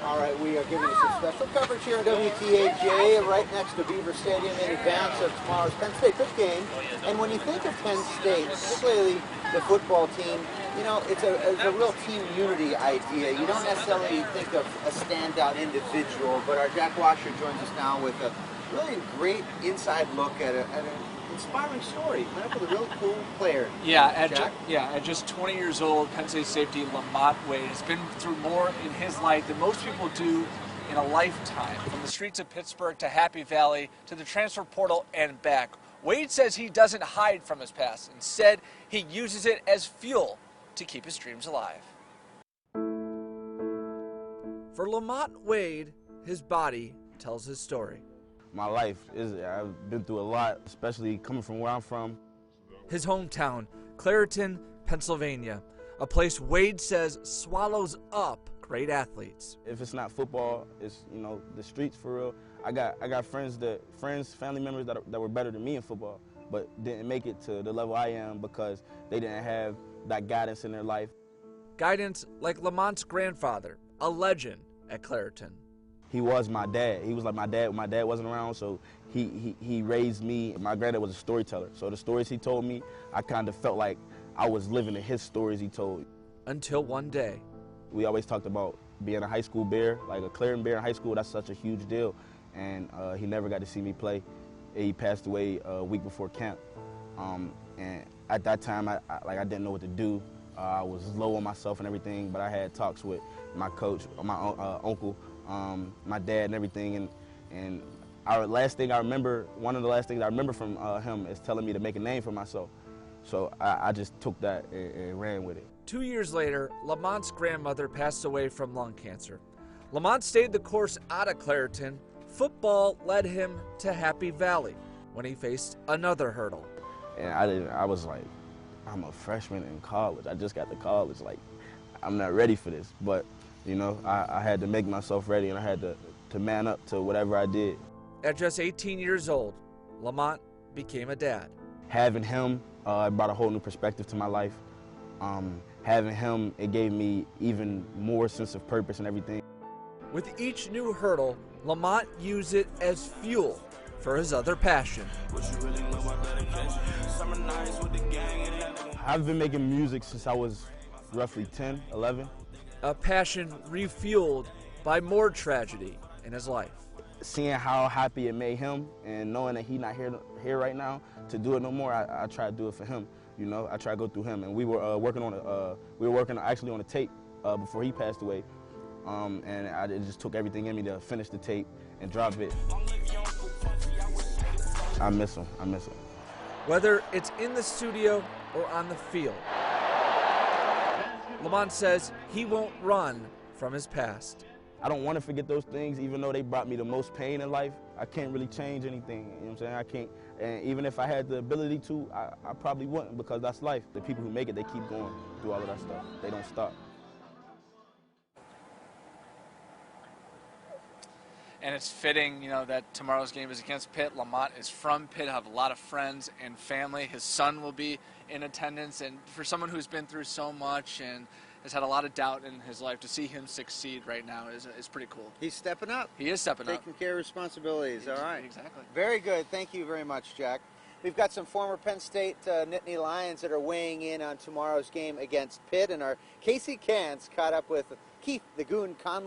All right, we are giving you some special coverage here on WTAJ, right next to Beaver Stadium in advance of tomorrow's Penn State Pitt game. And when you think of Penn State, particularly the football team, you know, it's a real team unity idea. You don't necessarily think of a standout individual, but our Jack Washer joins us now with a really great inside look at an inspiring story. Went up with a really cool player. Yeah, at just 20 years old, Penn State safety Lamont Wade has been through more in his life than most people do in a lifetime. From the streets of Pittsburgh to Happy Valley to the transfer portal and back. Wade says he doesn't hide from his past. Instead, he uses it as fuel to keep his dreams alive. For Lamont Wade, his body tells his story. My life I've been through a lot, especially coming from where I'm from. His hometown, Clairton, Pennsylvania, a place Wade says swallows up great athletes. If it's not football, it's, you know, the streets for real. I got friends, family members that were better than me in football, but didn't make it to the level I am because they didn't have that guidance in their life. Guidance like Lamont's grandfather, a legend at Clairton. He was my dad. He was like my dad. My dad wasn't around, so he raised me. My granddad was a storyteller, so the stories he told me, I kind of felt like I was living in his stories he told. Until one day. We always talked about being a high school Bear, like a Clairton Bear in high school. That's such a huge deal, and he never got to see me play. He passed away a week before camp, and at that time, I didn't know what to do. I was low on myself and everything, but I had talks with my coach, my uncle, my dad and everything, and one of the last things I remember from him is telling me to make a name for myself. So I just took that and ran with it. 2 years later, Lamont's grandmother passed away from lung cancer. Lamont stayed the course out of Clairton. Football led him to Happy Valley when he faced another hurdle. And I was like, I'm a freshman in college. I just got to college. Like, I'm not ready for this. But you know, I had to make myself ready, and I had to man up to whatever I did. At just 18 years old, Lamont became a dad. Having him, it brought a whole new perspective to my life. Having him, it gave me even more sense of purpose and everything. With each new hurdle, Lamont used it as fuel for his other passion. I've been making music since I was roughly 10, 11. A passion refueled by more tragedy in his life. Seeing how happy it made him and knowing that he's not here right now to do it no more, I try to do it for him. You know, I try to go through him. And we were working actually on a tape before he passed away, and it just took everything in me to finish the tape and drop it. I miss him. I miss him. Whether it's in the studio or on the field, Lamont says he won't run from his past. I don't want to forget those things, even though they brought me the most pain in life. I can't really change anything, you know what I'm saying? I can't, and even if I had the ability to, I probably wouldn't, because that's life. The people who make it, they keep going through all of that stuff. They don't stop. And it's fitting, you know, that tomorrow's game is against Pitt. Lamont is from Pitt, have a lot of friends and family. His son will be in attendance, and for someone who's been through so much and has had a lot of doubt in his life, to see him succeed right now is pretty cool. He's stepping up. He is stepping up. Taking care of responsibilities, all right. Exactly. Very good. Thank you very much, Jack. We've got some former Penn State Nittany Lions that are weighing in on tomorrow's game against Pitt, and our Casey Cants caught up with Keith the Goon Conley.